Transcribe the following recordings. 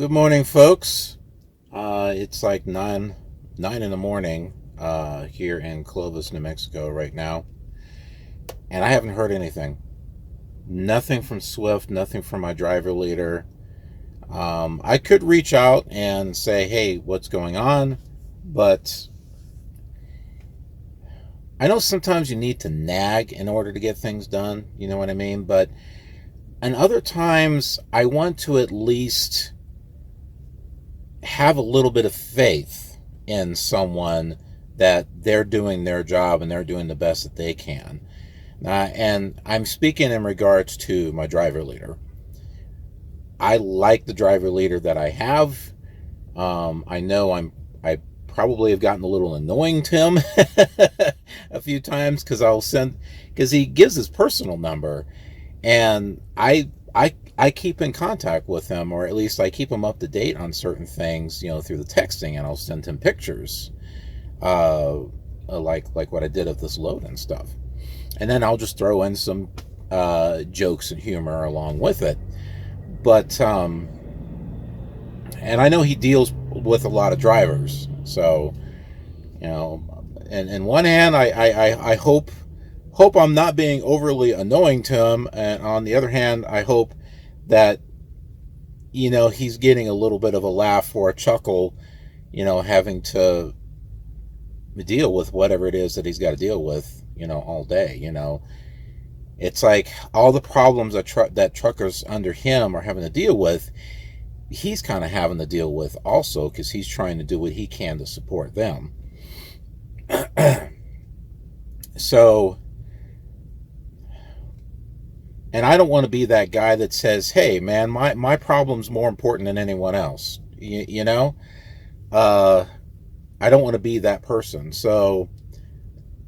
Good morning, folks. It's like nine in the morning here in Clovis, New Mexico, right now, and I haven't heard anything. Nothing from Swift. Nothing from my driver leader. I could reach out and say, "Hey, what's going on?" But I know sometimes you need to nag in order to get things done. You know what I mean? But and other times, I want to at least have a little bit of faith in someone that they're doing their job and they're doing the best that they can. And I'm speaking in regards to my driver leader. I like the driver leader that I have. I know I probably have gotten a little annoying to him a few times because he gives his personal number, and I keep in contact with him, or at least I keep him up to date on certain things, through the texting, and I'll send him pictures, like what I did of this load and stuff, and then I'll just throw in some jokes and humor along with it. But and I know he deals with a lot of drivers, so and in one hand, I hope I'm not being overly annoying to him, and on the other hand, I hope that he's getting a little bit of a laugh or a chuckle, having to deal with whatever it is that he's got to deal with, all day. It's like all the problems that truckers under him are having to deal with, he's kind of having to deal with also, because he's trying to do what he can to support them. So, and I don't want to be that guy that says, "Hey, man, my problem's more important than anyone else." I don't want to be that person. So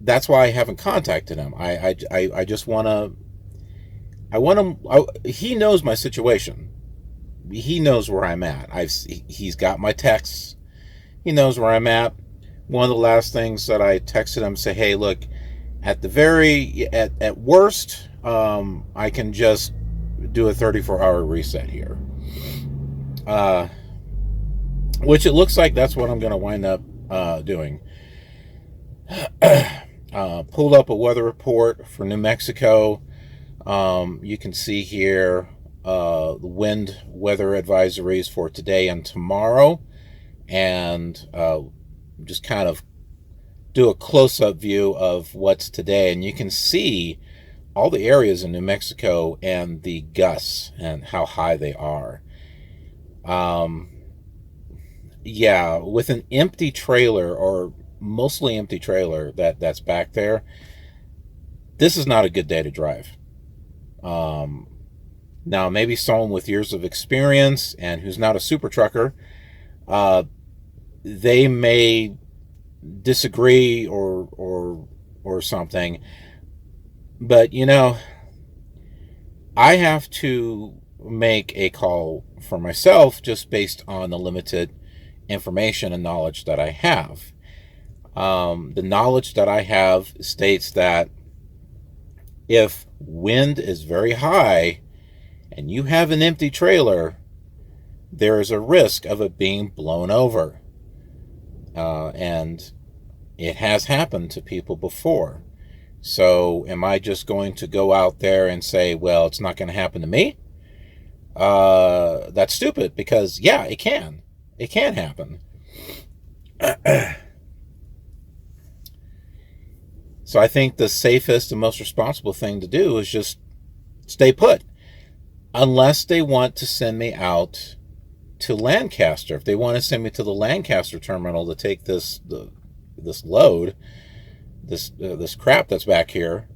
that's why I haven't contacted him. I just want to. I want him. He knows my situation. He knows where I'm at. He's got my texts. He knows where I'm at. One of the last things that I texted him, say, "Hey, look, at worst, I can just do a 34-hour reset here," which it looks like that's what I'm going to wind up doing. Pulled up a weather report for New Mexico. You can see here the wind weather advisories for today and tomorrow, and just kind of do a close-up view of what's today, and you can see all the areas in New Mexico and the gusts and how high they are. Yeah, with an empty trailer, or mostly empty trailer that's back there, this is not a good day to drive. Now, maybe someone with years of experience and who's not a super trucker, they may disagree or something, but I have to make a call for myself just based on the limited information and knowledge that I have. The knowledge that I have states that if wind is very high and you have an empty trailer, there is a risk of it being blown over. And it has happened to people before. So am I just going to go out there and say, well, it's not going to happen to me? That's stupid, because yeah, it can happen. So I think the safest and most responsible thing to do is just stay put, unless they want to send me out to Lancaster. If they want to send me to the Lancaster terminal to take this load, this crap that's back here,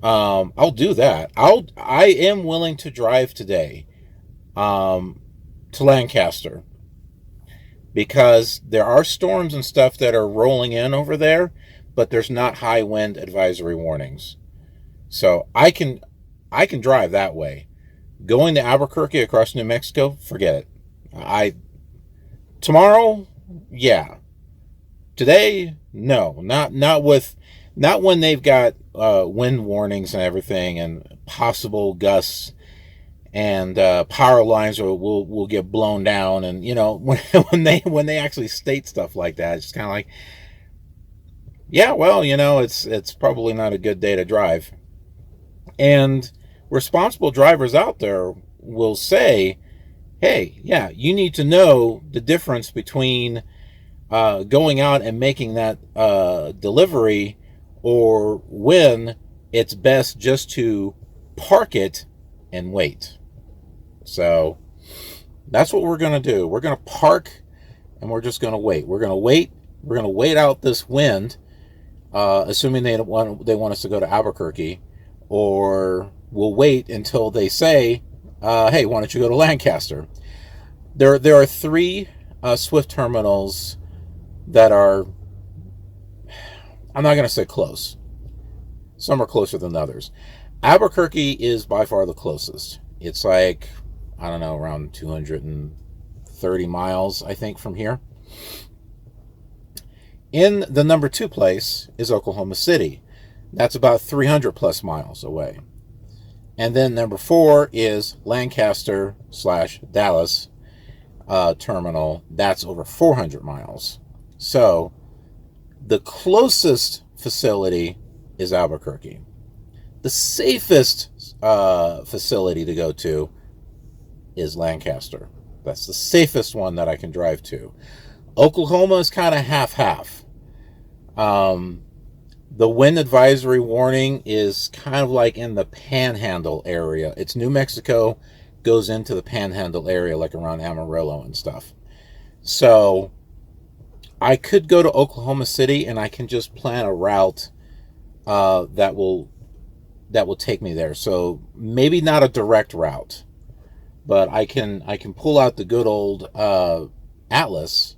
I'll do that. I am willing to drive today to Lancaster, because there are storms and stuff that are rolling in over there, but there's not high wind advisory warnings. So I can drive that way. Going to Albuquerque across New Mexico, forget it. Tomorrow, yeah. Today, no. Not when they've got wind warnings and everything, and possible gusts and power lines will get blown down. And when they actually state stuff like that, it's just kind of like, yeah, well, it's probably not a good day to drive. And responsible drivers out there will say, hey, yeah, you need to know the difference between going out and making that delivery, or when it's best just to park it and wait. So that's what we're going to do. We're going to park and we're just going to wait. We're going to wait out this wind, assuming they want us to go to Albuquerque, or we'll wait until they say, hey, why don't you go to Lancaster? There are 3 Swift terminals that are, I'm not going to say close. Some are closer than others. Albuquerque is by far the closest. It's like, I don't know, around 230 miles, I think, from here. In the number 2 place is Oklahoma City. That's about 300 plus miles away. And then number 4 is Lancaster/Dallas terminal. That's over 400 miles. So the closest facility is Albuquerque. The safest facility to go to is Lancaster. That's the safest one that I can drive to. Oklahoma is kind of half-half. The wind advisory warning is kind of like in the Panhandle area. It's New Mexico, goes into the Panhandle area, like around Amarillo and stuff. So I could go to Oklahoma City and I can just plan a route that will take me there. So maybe not a direct route, but I can pull out the good old Atlas.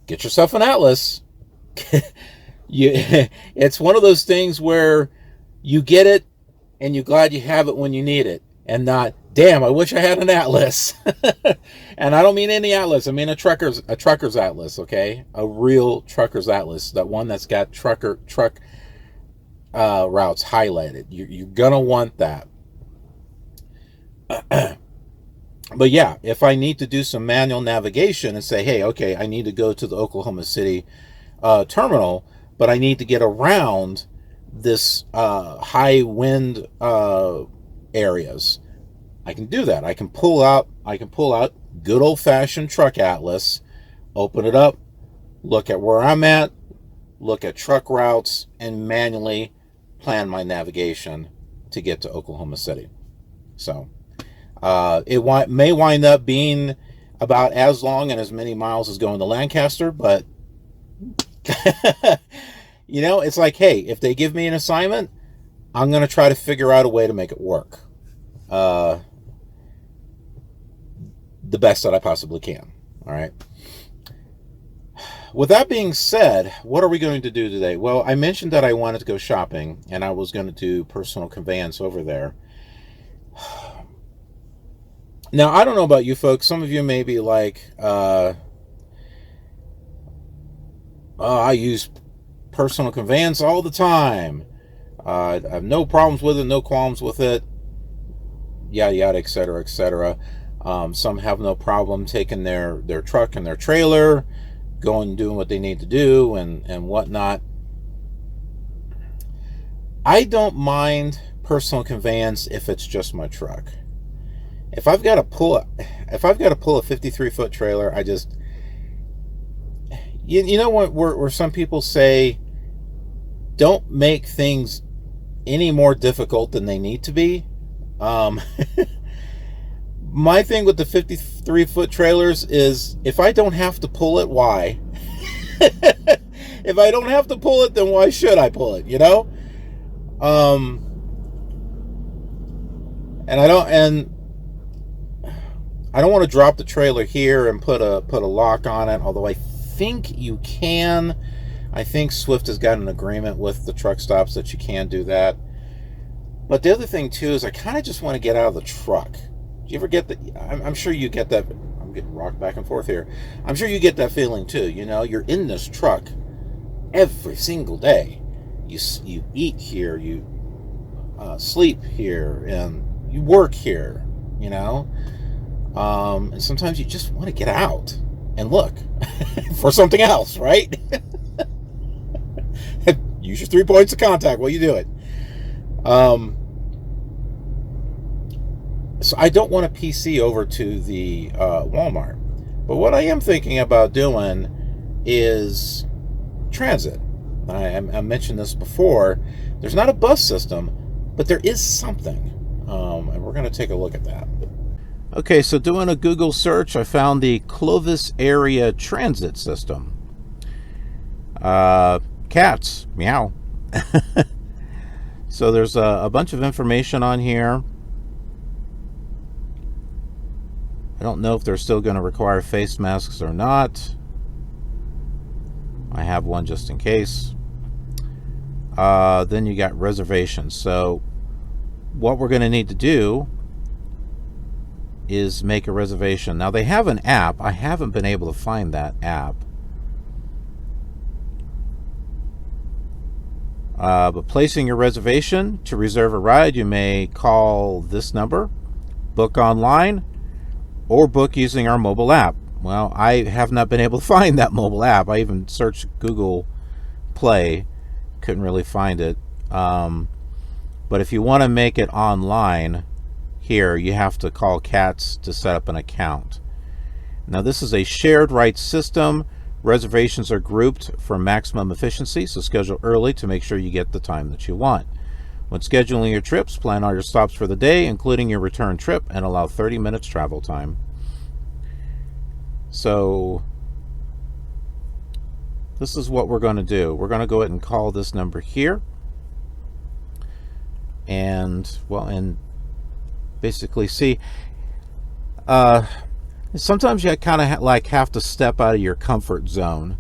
Get yourself an Atlas. It's one of those things where you get it and you're glad you have it when you need it, and not, damn, I wish I had an Atlas. And I don't mean any Atlas. I mean a trucker's Atlas, okay? A real trucker's Atlas, that one that's got truck routes highlighted. You're gonna want that. But yeah, if I need to do some manual navigation and say, hey, okay, I need to go to the Oklahoma City terminal, but I need to get around this high wind areas, I can do that. I can pull out good old-fashioned truck Atlas, open it up, look at where I'm at, look at truck routes, and manually plan my navigation to get to Oklahoma City. So it may wind up being about as long and as many miles as going to Lancaster, but it's like, hey, if they give me an assignment, I'm going to try to figure out a way to make it work the best that I possibly can. All right. With that being said, what are we going to do today? Well, I mentioned that I wanted to go shopping, and I was going to do personal conveyance over there. Now, I don't know about you folks. Some of you may be like, I use personal conveyance all the time. I have no problems with it, no qualms with it, yada, yada, etc., etc. Some have no problem taking their truck and their trailer, going and doing what they need to do and whatnot. I don't mind personal conveyance if it's just my truck. If I've got to pull a 53-foot trailer, I just, you know what, where some people say, don't make things any more difficult than they need to be. My thing with the 53-foot trailers is, if I don't have to pull it, why? If I don't have to pull it, then why should I pull it, And I don't want to drop the trailer here and put a lock on it, although I think you can. I think Swift has got an agreement with the truck stops that you can do that. But the other thing too is, I kind of just want to get out of the truck. Do you ever get that? I'm sure you get that. I'm getting rocked back and forth here. I'm sure you get that feeling too. You're in this truck every single day. You eat here, you sleep here, and you work here. you know. And sometimes you just want to get out and look for something else, right? Use your 3 points of contact while you do it. So I don't want to PC over to the Walmart. But what I am thinking about doing is transit. I mentioned this before. There's not a bus system, but there is something. And we're going to take a look at that. Okay, so doing a Google search, I found the Clovis area transit system. Cats, meow. So there's a bunch of information on here. I don't know if they're still going to require face masks or not. I have one just in case. Then you got reservations. So what we're going to need to do is make a reservation. Now they have an app. I haven't been able to find that app. But placing your reservation to reserve a ride, you may call this number, book online, or book using our mobile app. Well, I have not been able to find that mobile app. I even searched Google Play, couldn't really find it. But if you want to make it online, here you have to call CATS to set up an account. Now this is a shared rights system. Reservations are grouped for maximum efficiency, so schedule early to make sure you get the time that you want. When scheduling your trips, plan all your stops for the day, including your return trip, and allow 30 minutes travel time. So this is what we're going to do. We're going to go ahead and call this number here. And, well, and basically see, sometimes you kind of like have to step out of your comfort zone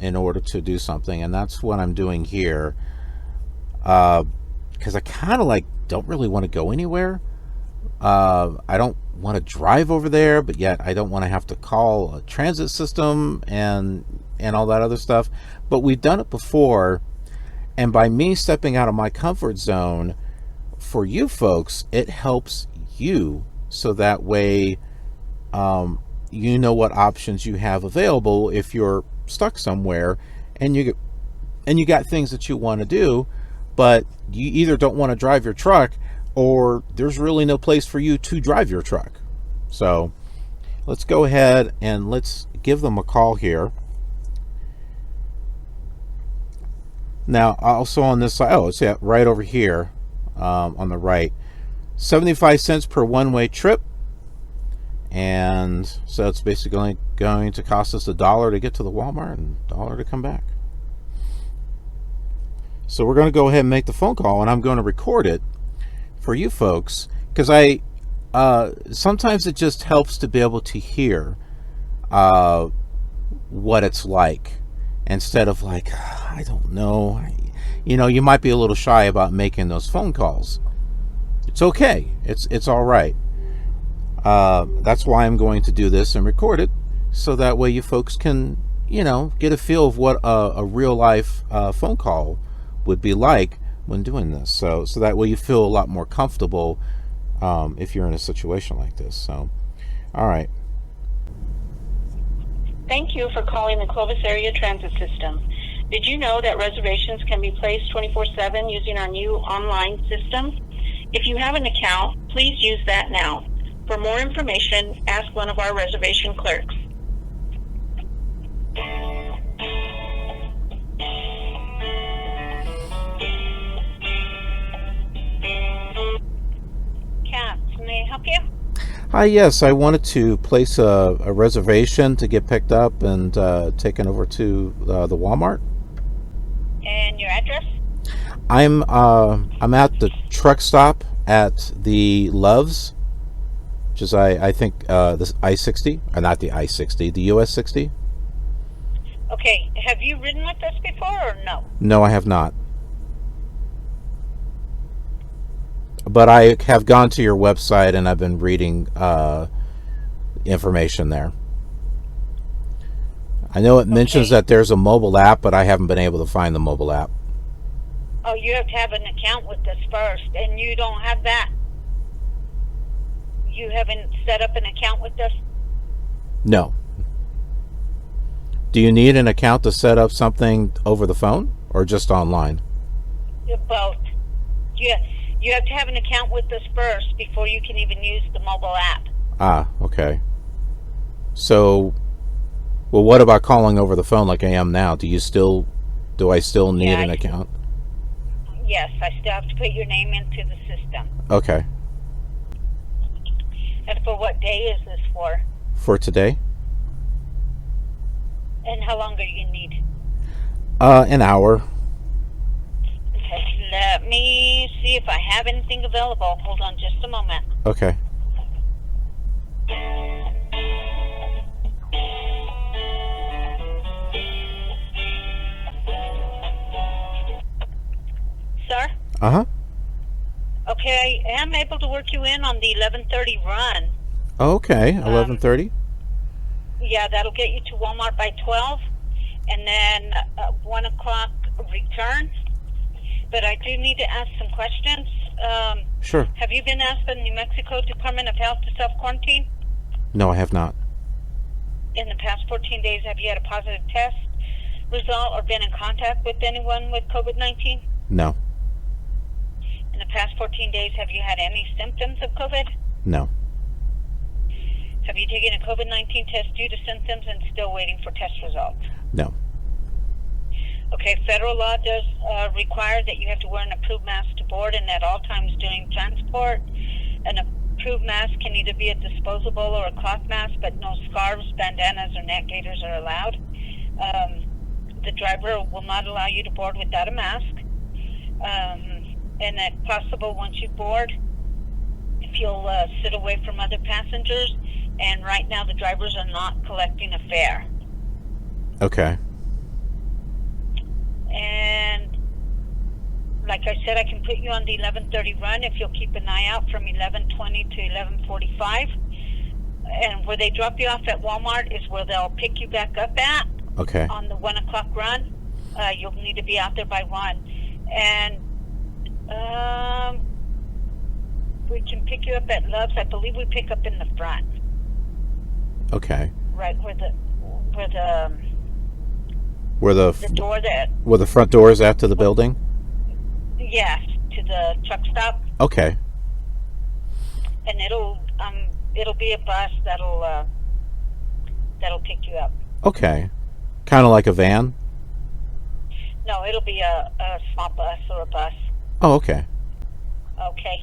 in order to do something, and that's what I'm doing here. Because I kind of like don't really want to go anywhere. I don't want to drive over there, but yet I don't want to have to call a transit system and all that other stuff. But we've done it before, and by me stepping out of my comfort zone, for you folks, it helps you, so that way you know what options you have available if you're stuck somewhere and you got things that you want to do, but you either don't want to drive your truck or there's really no place for you to drive your truck. So let's go ahead and let's give them a call here. Now also on this side, oh, it's right over here on the right, 75 cents per one-way trip. And so it's basically going to cost us $1 to get to the Walmart and $1 to come back. So we're going to go ahead and make the phone call, and I'm going to record it for you folks, because sometimes it just helps to be able to hear what it's like, instead of like, I don't know, you might be a little shy about making those phone calls. It's okay. It's all right. That's why I'm going to do this and record it, so that way you folks can, get a feel of what a real life phone call would be like when doing this. So that way you feel a lot more comfortable if you're in a situation like this. So, all right. Thank you for calling the Clovis Area Transit System. Did you know that reservations can be placed 24/7 using our new online system? If you have an account, please use that now. For more information, ask one of our reservation clerks. Kat, may I help you? Hi, yes, I wanted to place a reservation to get picked up and taken over to the Walmart. And your address? I'm at the truck stop at the Loves, which is I think this I-60, or not the I-60, the US 60. Okay, have you ridden with us before or no? No, I have not. But I have gone to your website and I've been reading information there. I know it mentions that there's a mobile app, but I haven't been able to find the mobile app. Oh, you have to have an account with us first, and you don't have that. You haven't set up an account with us? No. Do you need an account to set up something over the phone or just online? Both. You have to have an account with us first before you can even use the mobile app. Ah, okay. So, well, what about calling over the phone like I am now? Do I still need an account? Yes, I still have to put your name into the system. Okay. And for what day is this for? For today? And how long are you need? An hour. Okay, let me see if I have anything available. Hold on just a moment. Okay. Sir? Uh-huh. Okay, I am able to work you in on the 11:30 run. Okay, 11:30. Yeah, that'll get you to Walmart by 12, and then 1 o'clock return. But I do need to ask some questions. Sure. Have you been asked by the New Mexico Department of Health to self-quarantine? No, I have not. In the past 14 days, have you had a positive test result or been in contact with anyone with COVID-19? No. In the past 14 days, have you had any symptoms of COVID? No. Have you taken a COVID-19 test due to symptoms and still waiting for test results? No. Okay, federal law does require that you have to wear an approved mask to board and at all times during transport. An approved mask can either be a disposable or a cloth mask, but no scarves, bandanas, or neck gaiters are allowed. The driver will not allow you to board without a mask. And if possible, once you board, if you'll sit away from other passengers. And right now, the drivers are not collecting a fare. Okay. And like I said, I can put you on the 11:30 run if you'll keep an eye out from 11:20 to 11:45. And where they drop you off at Walmart is where they'll pick you back up at. Okay. On the 1 o'clock run. You'll need to be out there by 1. And we can pick you up at Love's. I believe we pick up in the front. Okay. Right where the door that. Where the front door is after the building? Yes, to the truck stop. Okay. And it'll be a bus that'll pick you up. Okay. Kind of like a van? No, it'll be a small bus or a bus. Oh, okay. Okay.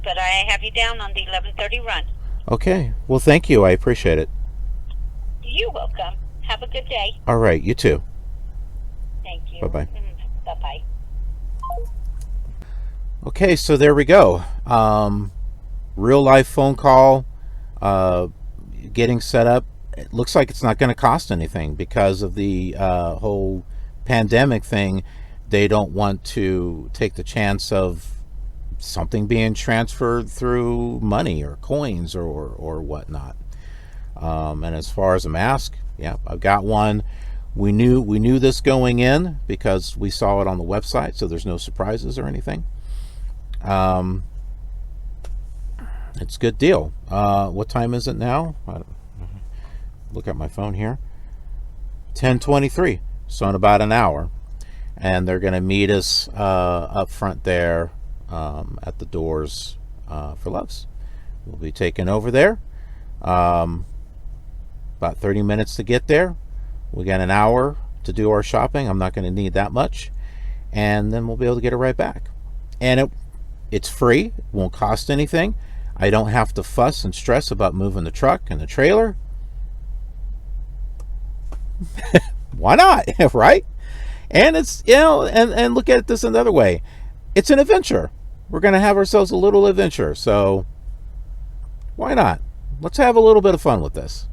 But I have you down on the 11:30 run. Okay. Well, thank you. I appreciate it. You're welcome. Have a good day. All right. You too. Thank you. Bye-bye. Bye-bye. Okay, so there we go. Real life phone call, getting set up. It looks like it's not going to cost anything because of the whole pandemic thing. They don't want to take the chance of something being transferred through money or coins or whatnot. And as far as a mask, yeah, I've got one. We knew this going in because we saw it on the website, so there's no surprises or anything. It's a good deal. What time is it now? Look at my phone here. 10:23. So in about an hour, and they're going to meet us up front there at the doors for Love's. We'll be taken over there. About 30 minutes to get there. We got an hour to do our shopping. I'm not going to need that much, and then we'll be able to get it right back. And it's free. It won't cost anything. I don't have to fuss and stress about moving the truck and the trailer. Why not? Right? And it's, and look at this another way. It's an adventure. We're going to have ourselves a little adventure. So why not? Let's have a little bit of fun with this.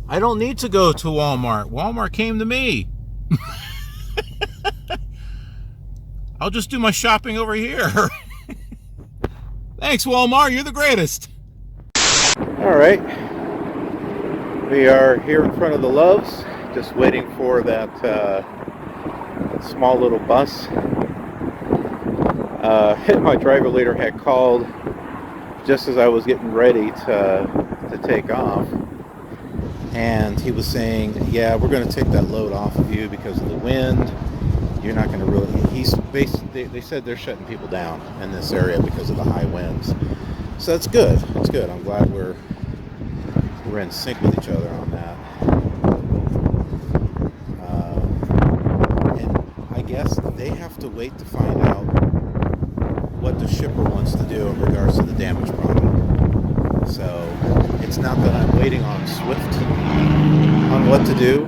I don't need to go to Walmart. Walmart came to me. I'll just do my shopping over here. Thanks, Walmart. You're the greatest. All right. We are here in front of the Loves, just waiting for that small little bus. My driver leader had called just as I was getting ready to take off, and he was saying, yeah, we're going to take that load off of you because of the wind. You're not going to really, they said they're shutting people down in this area because of the high winds. So that's good. It's good. I'm glad we're in sync with each other on that. And I guess they have to wait to find out what the shipper wants to do in regards to the damage problem. So it's not that I'm waiting on Swift on what to do.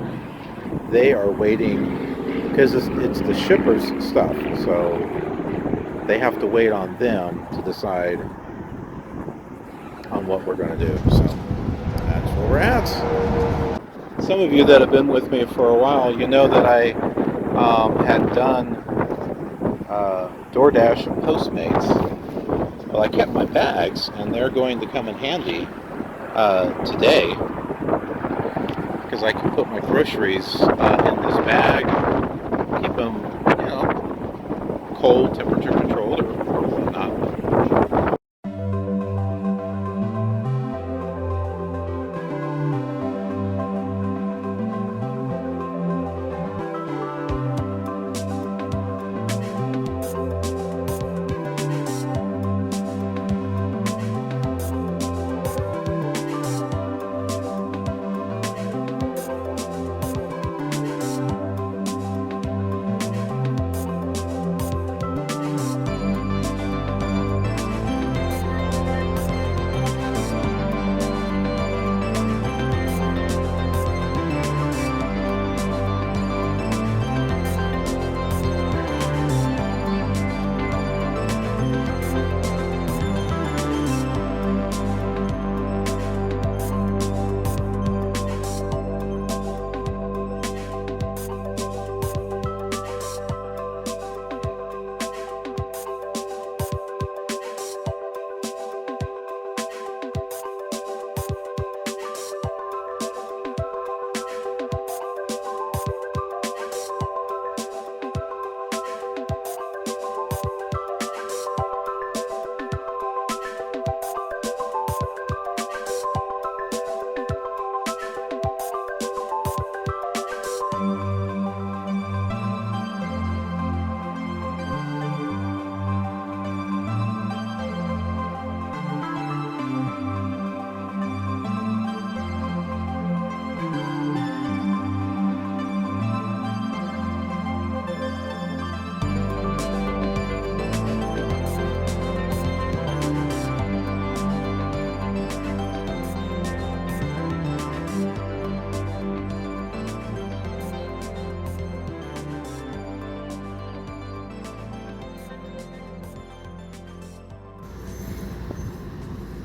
They are waiting because it's the shipper's stuff. So they have to wait on them to decide on what we're going to do. So that's where we're at. Some of you that have been with me for a while, you know that I had done DoorDash and Postmates. Well, I kept my bags, and they're going to come in handy today because I can put my groceries in this bag, keep them, cold, temperature controlled, or whatnot.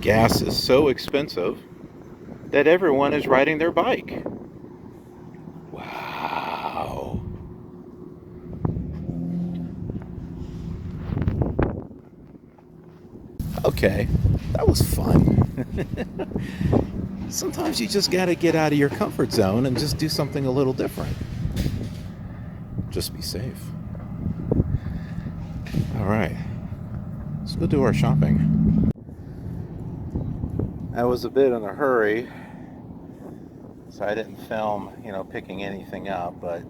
Gas is so expensive that everyone is riding their bike. Wow. Okay, that was fun. Sometimes you just gotta get out of your comfort zone and just do something a little different. Just be safe. All right, let's go do our shopping. I was a bit in a hurry, so I didn't film, picking anything up, but,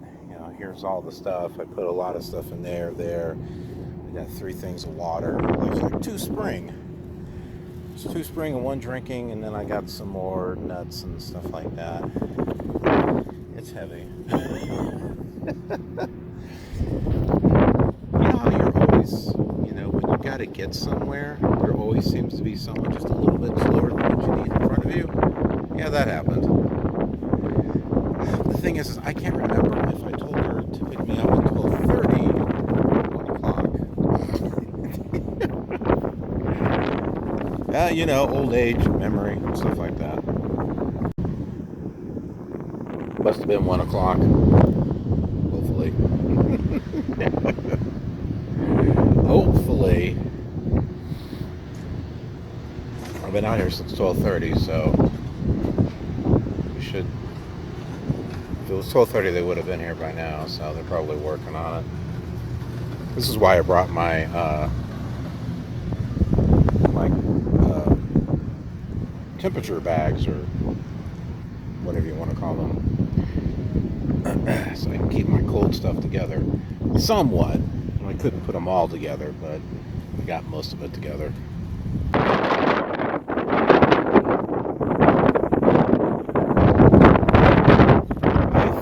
here's all the stuff. I put a lot of stuff in there. I got 3 things of water. There's like 2 spring. There's 2 spring and 1 drinking, and then I got some more nuts and stuff like that. It's heavy. You know how you're always, when you gotta get somewhere, there always seems to be someone just a little bit slower than what you need in front of you? Yeah, that happened. The thing is I can't remember if I told her to pick me up at 12:30 or 1 o'clock. Old age, memory, stuff like that. Must have been 1 o'clock. Hopefully. Hopefully. I've been out here since 12:30, so we should. If it was 12:30, they would have been here by now, so they're probably working on it. This is why I brought my temperature bags, or whatever you want to call them, so I can keep my cold stuff together somewhat. I couldn't put them all together, but I got most of it together. I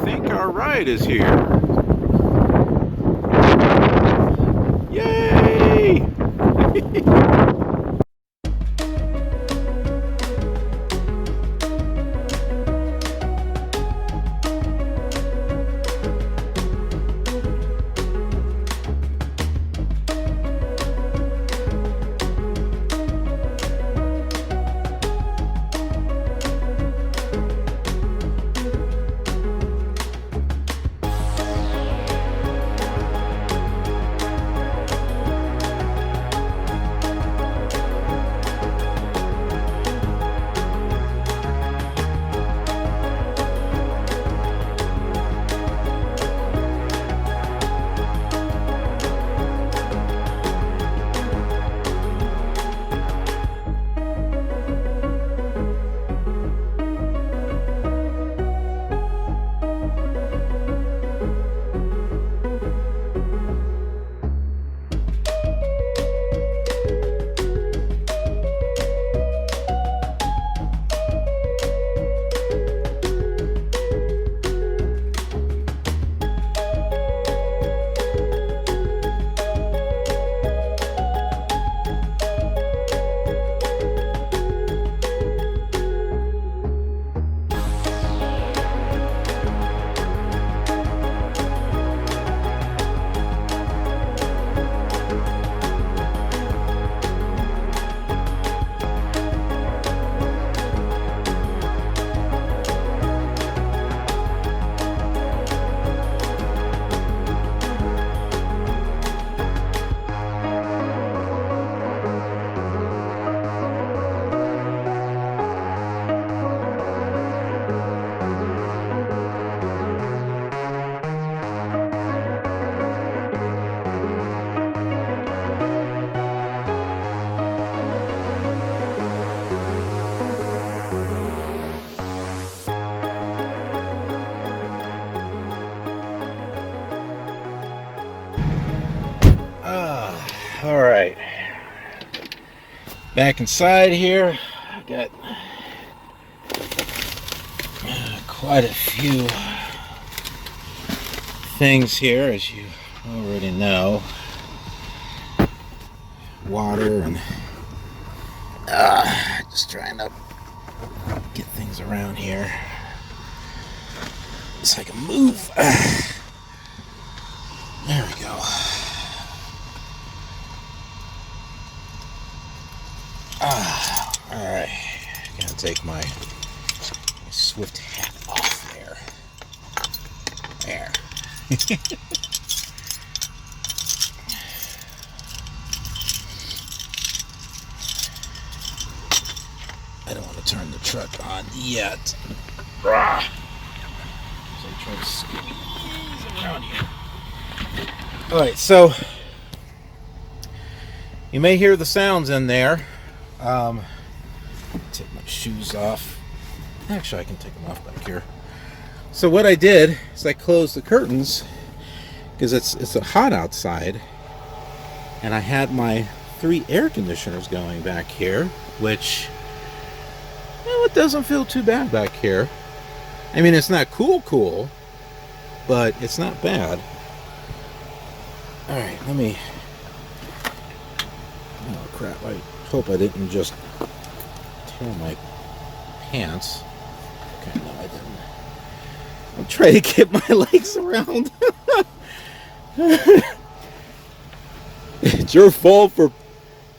think our ride is here. Yay! All right, back inside here. I got quite a few things here, as you already know. Water and just trying to get things around here so I can move. There we go. Alright, gonna take my Swift hat off there. There. I don't want to turn the truck on yet. So I try to squeeze around here. Alright, so you may hear the sounds in there. Take my shoes off. Actually, I can take them off back here. So what I did is I closed the curtains because it's hot outside, and I had my 3 air conditioners going back here, which, well, it doesn't feel too bad back here. I mean, it's not cool, but it's not bad. All right, let me. Oh crap! I hope I didn't just tear my pants. Okay, no, I didn't. I'm trying to get my legs around. It's your fault for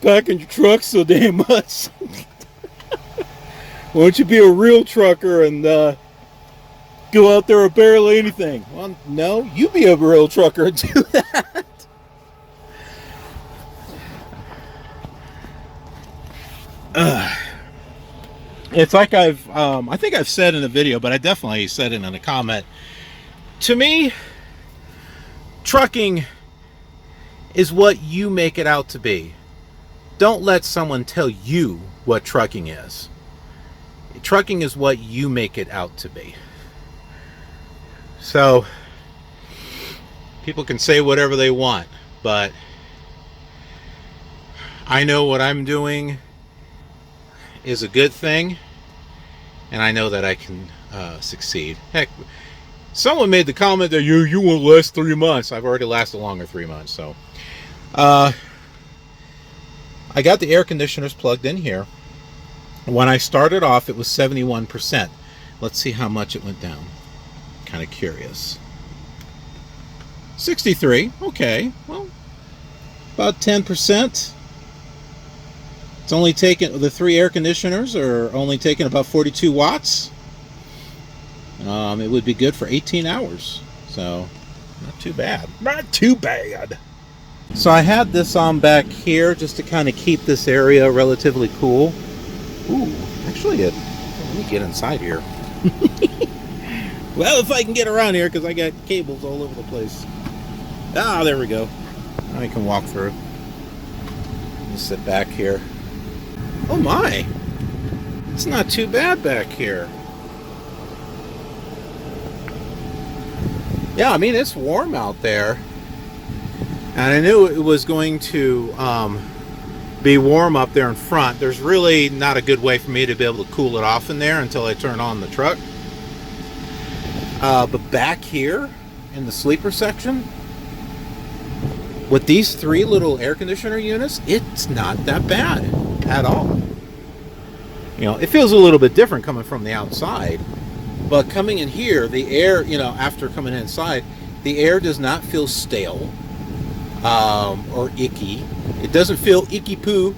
packing your truck so damn much. Why don't you be a real trucker and go out there with barely anything? Well, no, you be a real trucker and do that. It's like I think I've said in a video, but I definitely said it in a comment. To me, trucking is what you make it out to be. Don't let someone tell you what trucking is. Trucking is what you make it out to be. So people can say whatever they want, but I know what I'm doing is a good thing, and I know that I can succeed. Heck, someone made the comment that you won't last 3 months. I've already lasted longer 3 months. So I got the air conditioners plugged in here. When I started off, it was 71%. Let's see how much it went down. Kind of curious. 63. Okay, well, about 10%. It's only taken, the 3 air conditioners are only taking about 42 watts. It would be good for 18 hours. So, not too bad. Not too bad. So I had this on back here just to kind of keep this area relatively cool. Ooh, actually, let me get inside here. Well, if I can get around here, because I got cables all over the place. Ah, there we go. Now I can walk through. Let me sit back here. Oh my! It's not too bad back here. Yeah, I mean, it's warm out there. And I knew it was going to be warm up there in front. There's really not a good way for me to be able to cool it off in there until I turn on the truck. But back here in the sleeper section, with these 3 little air conditioner units, it's not that bad at all. You know, it feels a little bit different coming from the outside, but coming in here, the air, you know, after coming inside, the air does not feel stale or icky. It doesn't feel icky poo.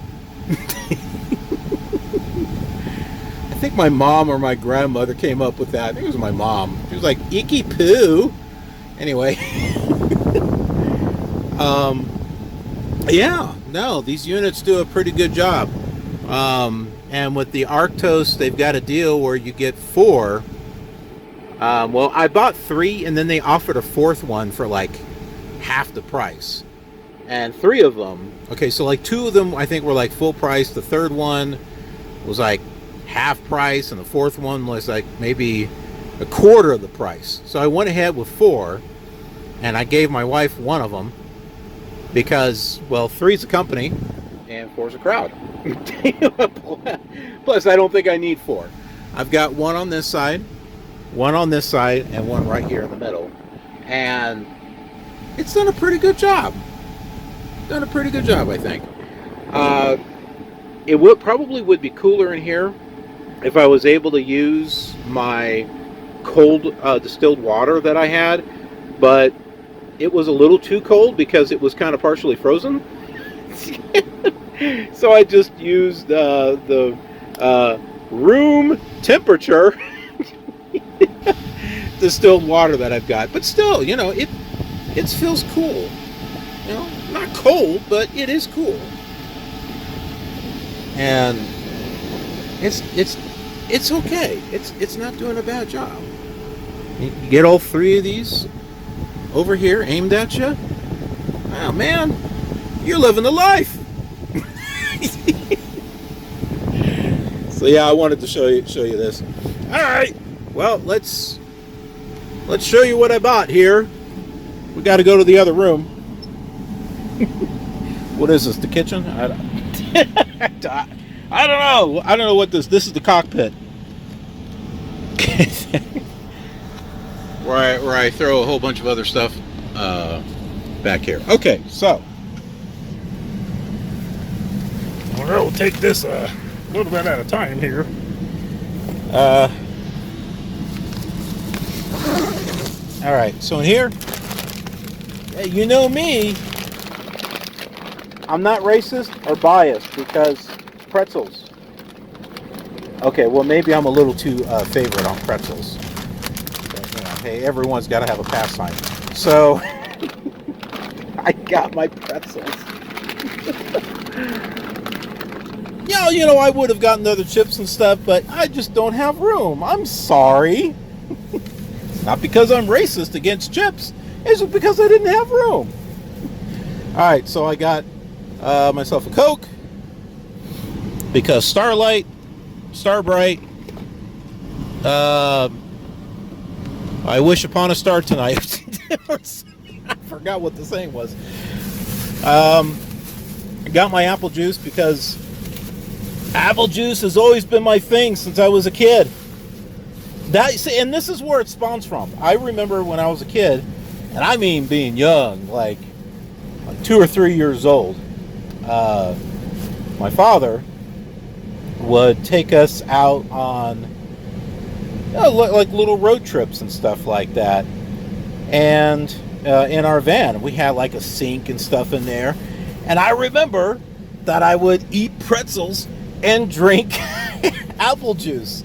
I think my mom or my grandmother came up with that. I think it was my mom. She was like, icky poo. Anyway. Yeah, no, these units do a pretty good job. And with the Arctos, they've got a deal where you get 4. Well, I bought 3, and then they offered a 4th one for like half the price. And 3 of them, okay, so like 2 of them I think were like full price. The 3rd one was like half price, and the 4th one was like maybe a quarter of the price. So I went ahead with 4, and I gave my wife 1 of them because, well, 3's a company and 4's a crowd. Plus, I don't think I need 4. I've got 1 on this side, 1 on this side, and 1 right here in the middle, and it's done a pretty good job. Done a pretty good job, I think. It would be cooler in here if I was able to use my cold distilled water that I had, but it was a little too cold because it was kind of partially frozen. So I just used the room temperature distilled water that I've got. But still, you know, it feels cool. You know, not cold, but it is cool. And it's okay. It's not doing a bad job. You get all 3 of these over here aimed at you. Oh man, you're living the life. So yeah, I wanted to show you this. All right, well, let's show you what I bought here. We got to go to the other room. What is this? The kitchen? I don't know. I don't know what this is. The cockpit. where I throw a whole bunch of other stuff back here. Okay, so we'll take this a little bit at a time here. All right, so in here, you know me, I'm not racist or biased because pretzels. Okay, well maybe I'm a little too favorite on pretzels. But, you know, hey, everyone's got to have a pass sign. So I got my pretzels. Yeah, you know, I would have gotten other chips and stuff, but I just don't have room. I'm sorry. Not because I'm racist against chips. It's just because I didn't have room. Alright, so I got myself a Coke because Starlight, Starbright, I wish upon a star tonight. I forgot what the saying was. I got my apple juice because apple juice has always been my thing since I was a kid. And this is where it spawns from. I remember when I was a kid, and I mean being young, like 2 or 3 years old, my father would take us out on like little road trips and stuff like that. And in our van, we had like a sink and stuff in there. And I remember that I would eat pretzels and drink apple juice.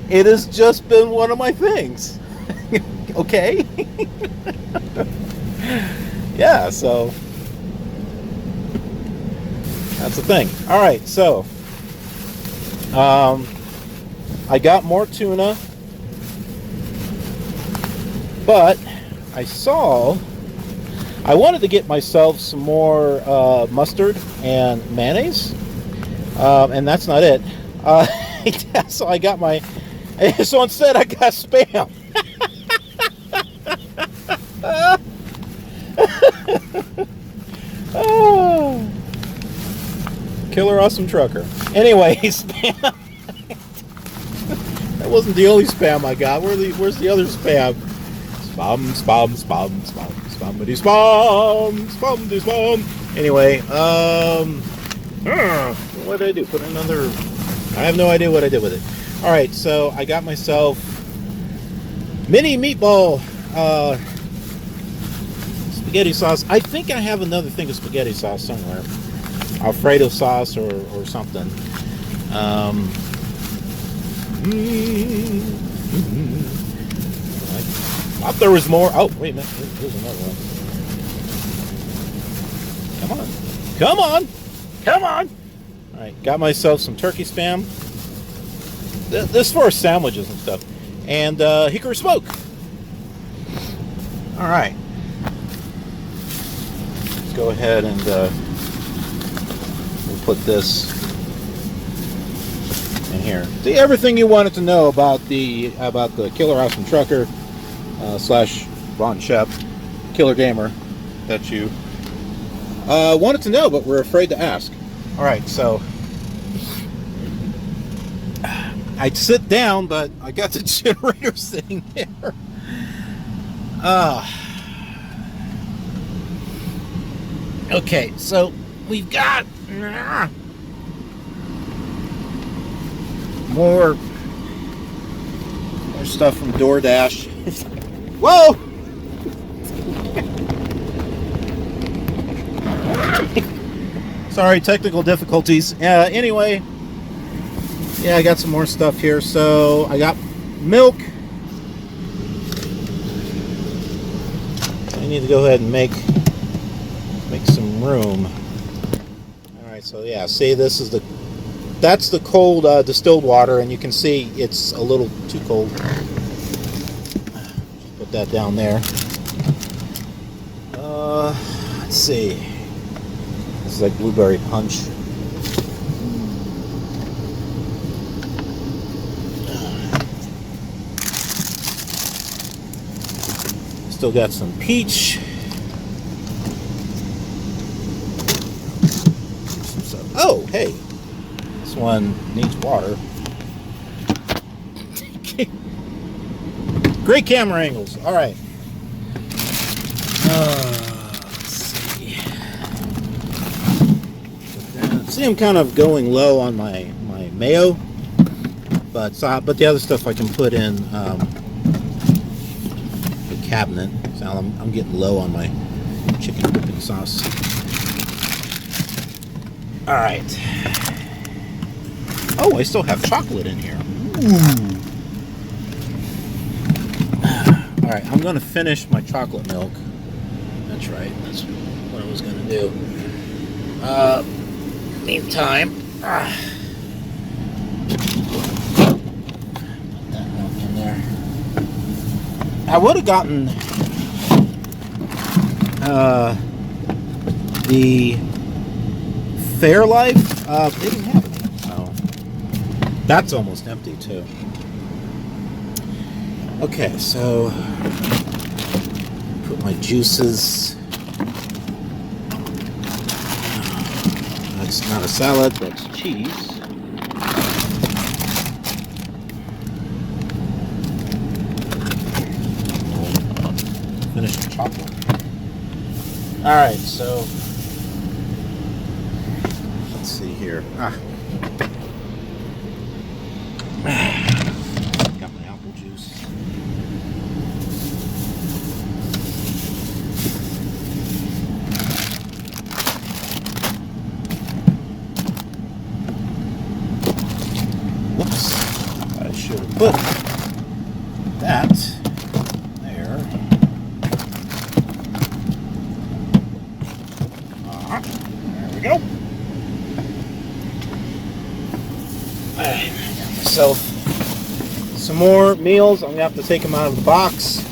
It has just been one of my things. Okay? Yeah, so that's the thing. All right, so I got more tuna, but I wanted to get myself some more mustard and mayonnaise, and that's not it. So I got so instead I got Spam. Oh. KILR Awesome Trucker. Anyway, Spam. That wasn't the only Spam I got. Where's the other Spam? Spam. Anyway, what did I do? Put another. I have no idea what I did with it. All right, so I got myself mini meatball spaghetti sauce. I think I have another thing of spaghetti sauce somewhere, Alfredo sauce or something. I thought there was more. Oh, wait a minute. There's another one. Come on. All right, got myself some turkey Spam. This is for sandwiches and stuff. And hickory smoke. All right. Let's go ahead and we'll put this in here. See, everything you wanted to know about the KILR Awesome Trucker / Ron Shep, Killer Gamer, that you wanted to know, but were afraid to ask. All right, so I'd sit down, but I got the generator sitting there. Okay, so we've got more stuff from DoorDash. Whoa! Sorry, technical difficulties. Anyway, yeah, I got some more stuff here. So I got milk. I need to go ahead and make some room. All right, so yeah, see, that's the cold distilled water, and you can see it's a little too cold. Just put that down there. Let's see. This is like blueberry punch. Still got some peach. Oh, hey. This one needs water. Great camera angles. All right. Let's see. See, I'm kind of going low on my mayo, but the other stuff I can put in the cabinet. So I'm getting low on my chicken dipping sauce. All right. Oh, I still have chocolate in here. Ooh. All right, I'm going to finish my chocolate milk. That's right. That's what I was going to do. Meantime, put that milk in there. I would have gotten the Fairlife. They didn't have it, so that's almost empty too. Okay, so put my juices. That's not a salad, that's cheese. Finish the chocolate. Alright, so let's see here. Got my apple juice. Whoops. I should have put that there. There we go. Got myself some more meals. I'm gonna have to take them out of the box,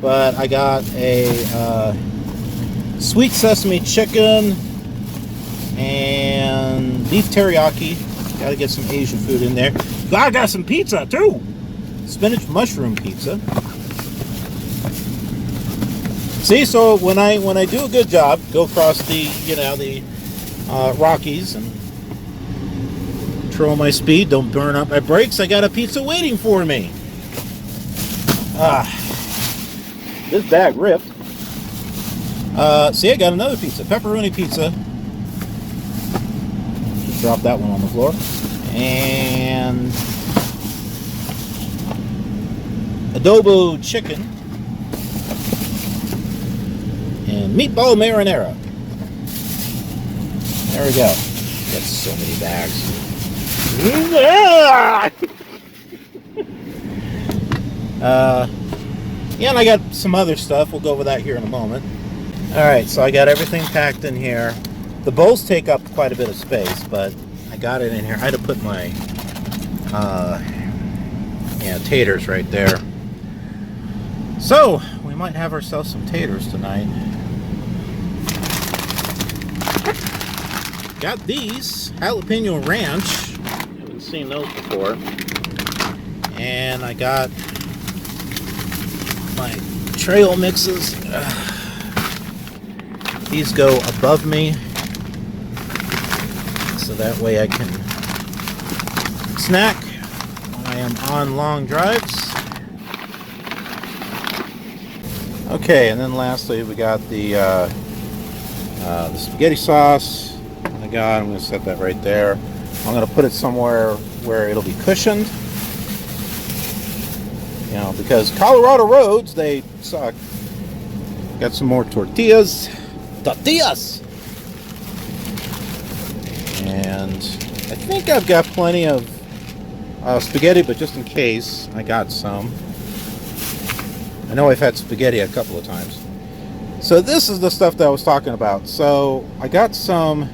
but I got a sweet sesame chicken and beef teriyaki. Got to get some Asian food in there. I got some pizza too. Spinach mushroom pizza. See, so when I do a good job, go across the Rockies and control my speed, don't burn up my brakes, I got a pizza waiting for me. This bag ripped. See, I got another pizza, pepperoni pizza. Just drop that one on the floor. And adobo chicken. And meatball marinara. There we go. Got so many bags. Yeah, and I got some other stuff. We'll go over that here in a moment. Alright, so I got everything packed in here. The bowls take up quite a bit of space, but I got it in here. I had to put my taters right there. So, we might have ourselves some taters tonight. Got these jalapeno ranch. Haven't seen those before. And I got my trail mixes. These go above me, so that way I can snack when I am on long drives. Okay, and then lastly we got the spaghetti sauce. I'm going to set that right there. I'm going to put it somewhere where it'll be cushioned. You know, because Colorado roads, they suck. Got some more tortillas. Tortillas! And I think I've got plenty of spaghetti, but just in case, I got some. I know I've had spaghetti a couple of times. So this is the stuff that I was talking about. So I got some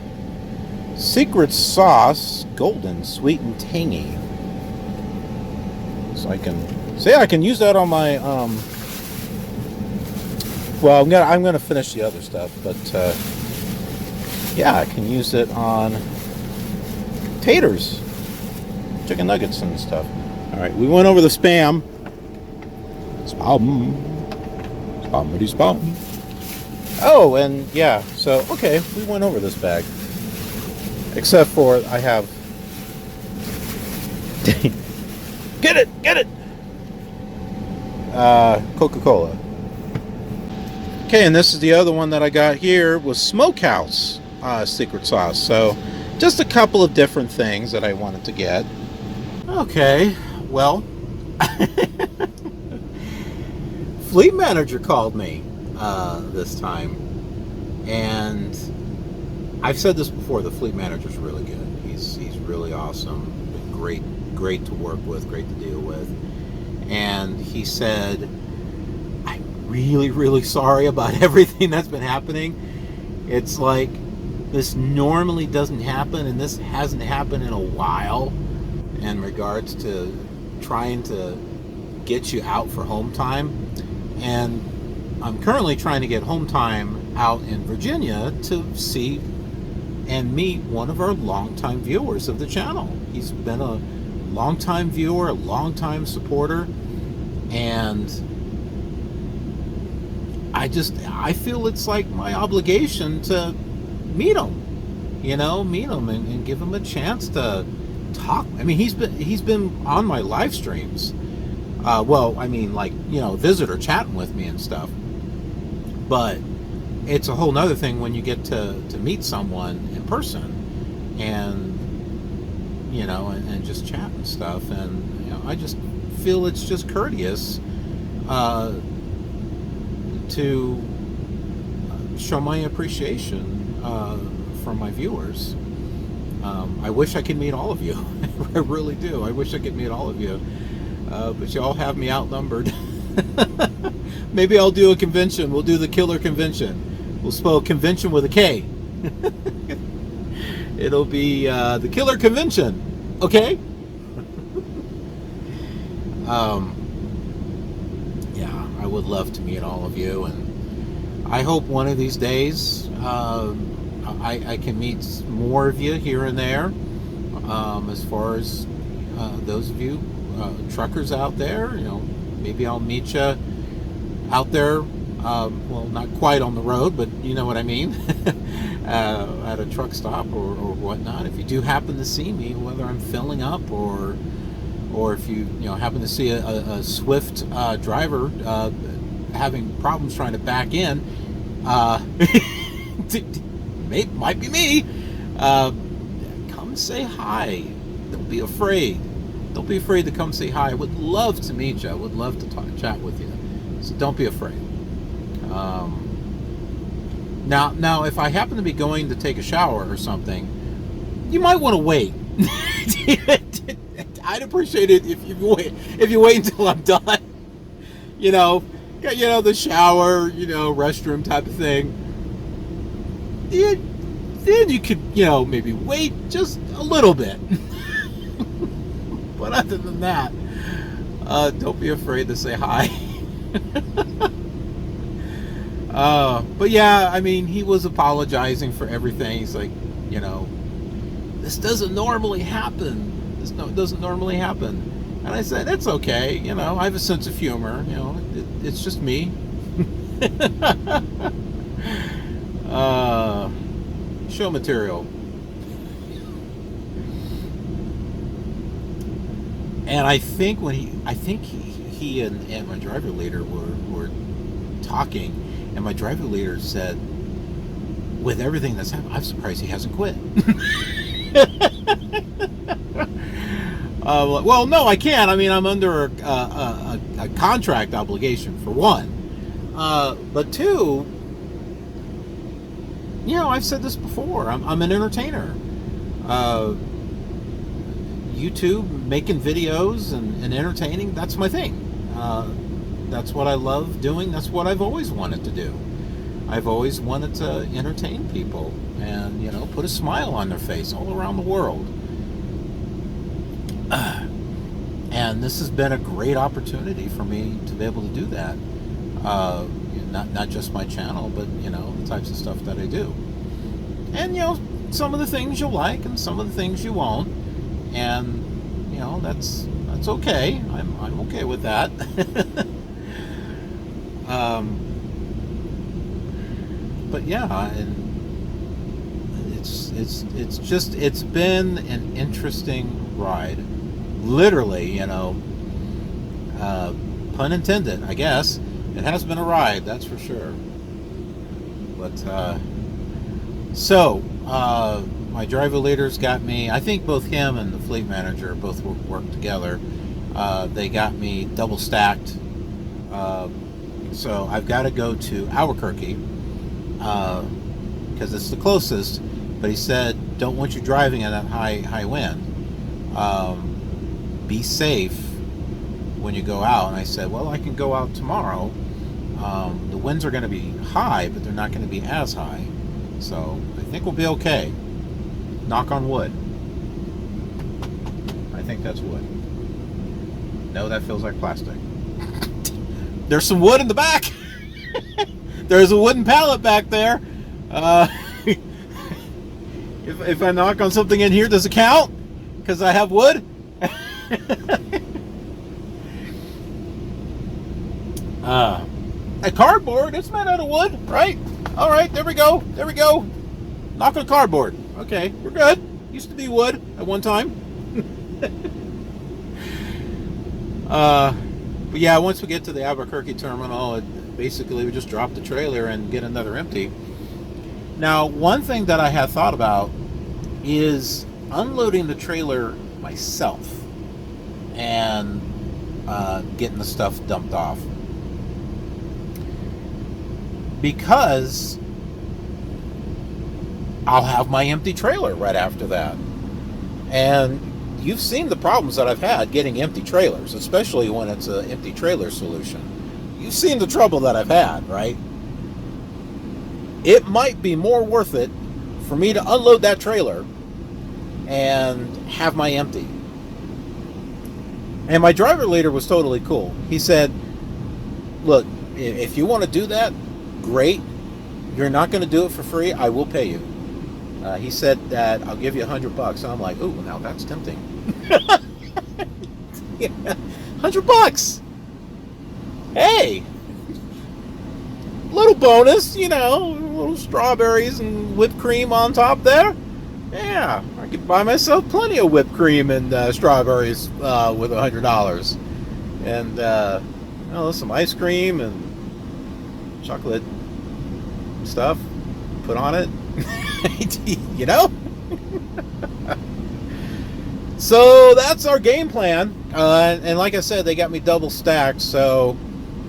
secret sauce, golden, sweet and tangy. So I can use that on my well, I'm gonna finish the other stuff, but yeah, I can use it on taters, chicken nuggets and stuff. All right, we went over the spam. Spam. Oh, and yeah, so okay, we went over this bag. Except for I have get it! Coca-Cola. Okay, and this is the other one that I got here was Smokehouse secret sauce. So just a couple of different things that I wanted to get. Okay, well, Fleet Manager called me this time, and I've said this before, the Fleet Manager's really good. He's really awesome, great to work with, great to deal with. And he said, I'm really sorry about everything that's been happening. It's like, this normally doesn't happen, and this hasn't happened in a while in regards to trying to get you out for home time. And I'm currently trying to get home time out in Virginia to see and meet one of our longtime viewers of the channel. He's been a longtime viewer, a longtime supporter, And I feel it's like my obligation to meet him, meet him and give him a chance to talk. I mean, he's been on my live streams. Well, I mean, like, visitor chatting with me and stuff. But it's a whole nother thing when you get to meet someone in person and, and just chat and stuff. And, I just feel it's just courteous to show my appreciation for my viewers. I wish I could meet all of you. I really do. I wish I could meet all of you. But you all have me outnumbered. Maybe I'll do a convention. We'll do the KILR convention. We'll spell convention with a K. It'll be the KILR convention. Okay? Yeah, I would love to meet all of you, and I hope one of these days I can meet more of you here and there. As far as those of you truckers out there, maybe I'll meet you out there. Well, not quite on the road, but you know what I mean. At a truck stop or whatnot. If you do happen to see me, whether I'm filling up or if you happen to see a swift driver having problems trying to back in, might be me. Come say hi. Don't be afraid. Don't be afraid to come say hi. I would love to meet you. I would love to chat with you. So don't be afraid. Now, if I happen to be going to take a shower or something, you might want to wait. I'd appreciate it if you wait until I'm done. The shower, restroom type of thing. Then you could, maybe wait just a little bit. But other than that, don't be afraid to say hi. But yeah, I mean, he was apologizing for everything. He's like, this doesn't normally happen. This doesn't normally happen. And I said, it's okay. I have a sense of humor. It's just me. Show material. And I think he and my driver leader were talking, and my driver leader said, with everything that's happened, I'm surprised he hasn't quit. Well, no, I can't. I mean, I'm under a contract obligation, for one. But two, I've said this before. I'm an entertainer. YouTube, making videos and entertaining, that's my thing. That's what I love doing. That's what I've always wanted to do. I've always wanted to entertain people and, put a smile on their face all around the world. And this has been a great opportunity for me to be able to do that. Not just my channel, but, the types of stuff that I do. And, some of the things you'll like and some of the things you won't. And, that's okay. I'm okay with that. But yeah, and it's been an interesting ride. Literally, pun intended, I guess. It has been a ride, that's for sure. But my driver leader's got me. I think both him and the fleet manager both work together. They got me double stacked. So I've got to go to Albuquerque because it's the closest. But he said, "Don't want you driving in that high wind. Be safe when you go out." And I said, "Well, I can go out tomorrow. The winds are going to be high, but they're not going to be as high. So I think we'll be okay. Knock on wood." I think that's wood. No, that feels like plastic. There's some wood in the back. There's a wooden pallet back there. If I knock on something in here, does it count? Because I have wood? A cardboard, it's made out of wood, right? All right, there we go. There we go. Knock on cardboard. Okay, we're good. Used to be wood at one time. But yeah, once we get to the Albuquerque terminal, basically we just drop the trailer and get another empty. Now, one thing that I had thought about is unloading the trailer myself and getting the stuff dumped off. Because I'll have my empty trailer right after that. And you've seen the problems that I've had getting empty trailers, especially when it's an empty trailer solution. You've seen the trouble that I've had, right? It might be more worth it for me to unload that trailer and have my empty. And my driver leader was totally cool. He said, look, if you want to do that, great. You're not going to do it for free. I will pay you. He said that I'll give you $100. And I'm like, ooh, now that's tempting. Yeah, $100. Hey, little bonus, you know, little strawberries and whipped cream on top there. Yeah, I could buy myself plenty of whipped cream and strawberries with $100, and some ice cream and chocolate stuff put on it. You know. So that's our game plan, and like I said, they got me double stacked. So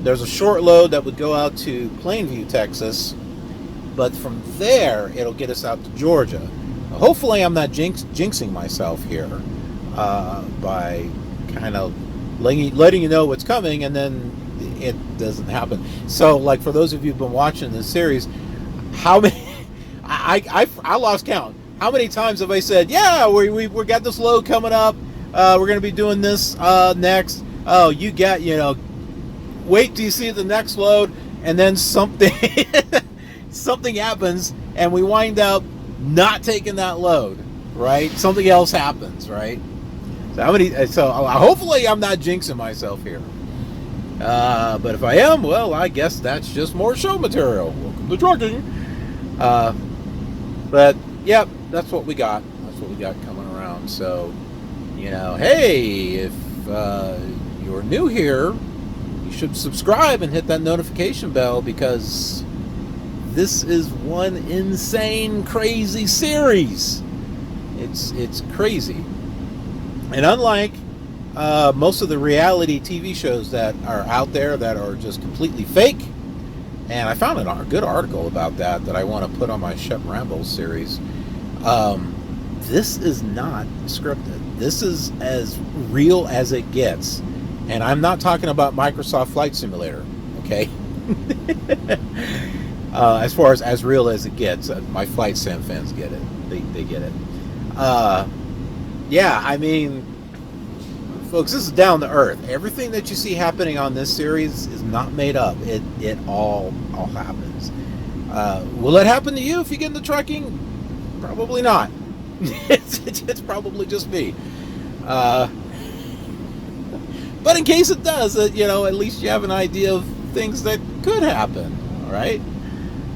there's a short load that would go out to Plainview, Texas, but from there it'll get us out to Georgia. Hopefully I'm not jinxing myself here by kind of letting you know what's coming and then it doesn't happen. So, like, for those of you who've been watching this series, how many I lost count. How many times have I said, yeah, we got this load coming up, we're going to be doing this next. Oh, you got, wait till you see the next load, and then something something happens and we wind up not taking that load, right? Something else happens, right? So hopefully I'm not jinxing myself here. But if I am, well, I guess that's just more show material. Welcome to trucking. But yep, that's what we got. That's what we got coming around. So, hey, if you're new here, you should subscribe and hit that notification bell, because this is one insane, crazy series. It's crazy. And unlike most of the reality TV shows that are out there that are just completely fake, and I found a good article about that I want to put on my Shep Rambles series, this is not scripted. This is as real as it gets. And I'm not talking about Microsoft Flight Simulator, okay? As far as real as it gets, my flight sim fans get it. They get it. Yeah, I mean, folks, this is down to earth. Everything that you see happening on this series is not made up. It all happens. Will it happen to you if you get into trucking? Probably not. It's probably just me. But in case it does, at least you have an idea of things that could happen. All right.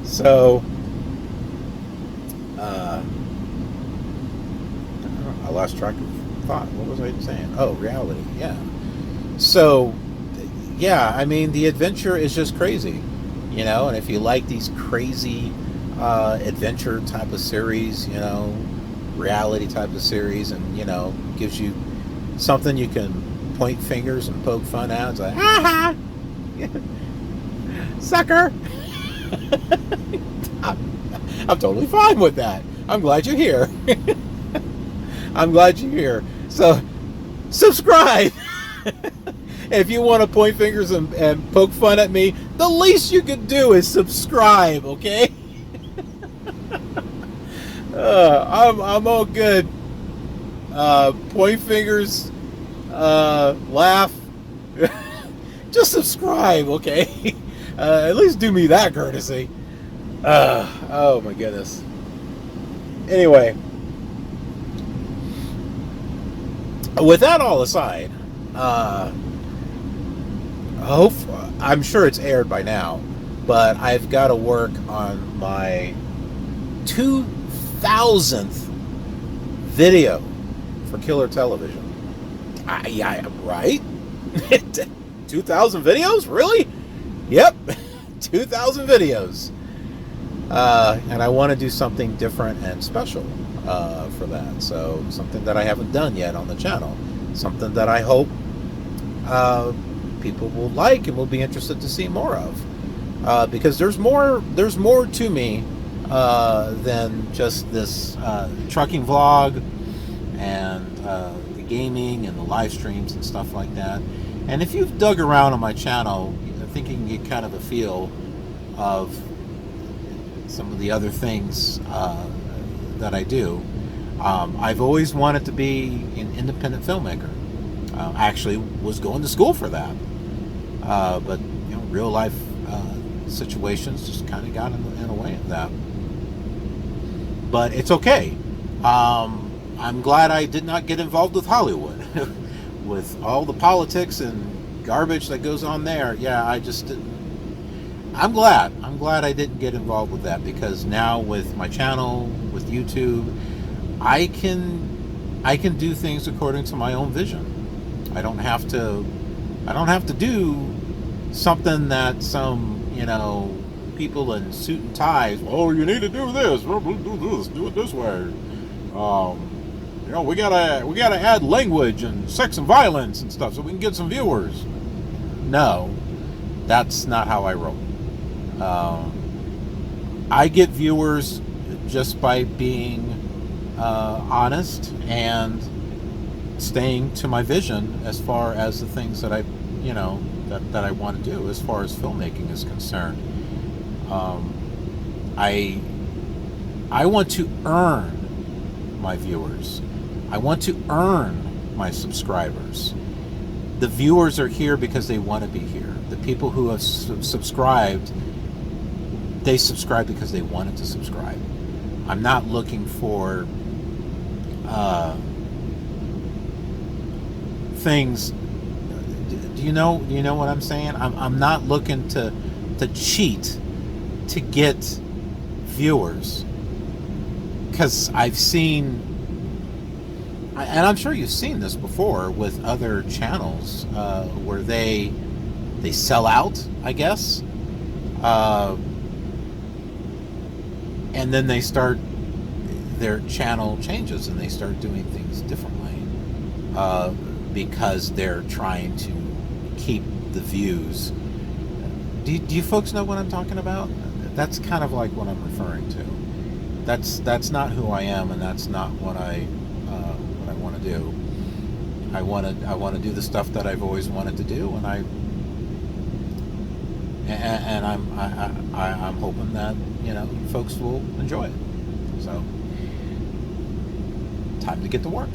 So, I lost track of thought. What was I saying? Oh, reality. Yeah. So, yeah, I mean, the adventure is just crazy, and if you like these crazy adventure type of series, reality type of series, and, gives you something you can point fingers and poke fun at. It's like, ha sucker. I'm totally fine with that. I'm glad you're here. I'm glad you're here. So, subscribe. If you want to point fingers and poke fun at me, the least you could do is subscribe, okay? I'm all good. Point fingers, laugh. Just subscribe, okay? At least do me that courtesy. Oh my goodness. Anyway, with that all aside, I'm sure it's aired by now, but I've got to work on my 2000th video for KILR Television. Yeah, right? 2,000 videos? Really? Yep, 2,000 videos. And I want to do something different and special for that. So something that I haven't done yet on the channel. Something that I hope people will like and will be interested to see more of. Because there's more to me than just this trucking vlog and the gaming and the live streams and stuff like that. And if you've dug around on my channel, I think you can get kind of a feel of some of the other things that I do. I've always wanted to be an independent filmmaker. I actually was going to school for that, but you know, real life situations just kind of got in the way of that. But it's okay. I'm glad I did not get involved with Hollywood, with all the politics and garbage that goes on there. Yeah, I just didn't. I'm glad I didn't get involved with that, because now with my channel, with YouTube, I can do things according to my own vision. I don't have to do something that some, you know, people in suit and ties, oh, you need to do this, do it this way. You know, we gotta add language and sex and violence and stuff so we can get some viewers. No, that's not how I roll. I get viewers just by being honest and staying to my vision as far as the things that I, you know, that I want to do as far as filmmaking is concerned. I want to earn my viewers. I want to earn my subscribers. The viewers are here because they want to be here. The people who have subscribed, they subscribe because they wanted to subscribe. I'm not looking for things. Do you know what I'm saying? I'm not looking to cheat to get viewers, because I've seen, and I'm sure you've seen this before with other channels where they sell out, I guess, and then they start, their channel changes and they start doing things differently because they're trying to keep the views. Do you folks know what I'm talking about? That's kind of like what I'm referring to. That's not who I am, and that's not what I want to do. I want to do the stuff that I've always wanted to do, and I'm hoping that, you know, folks will enjoy it. So, time to get to work.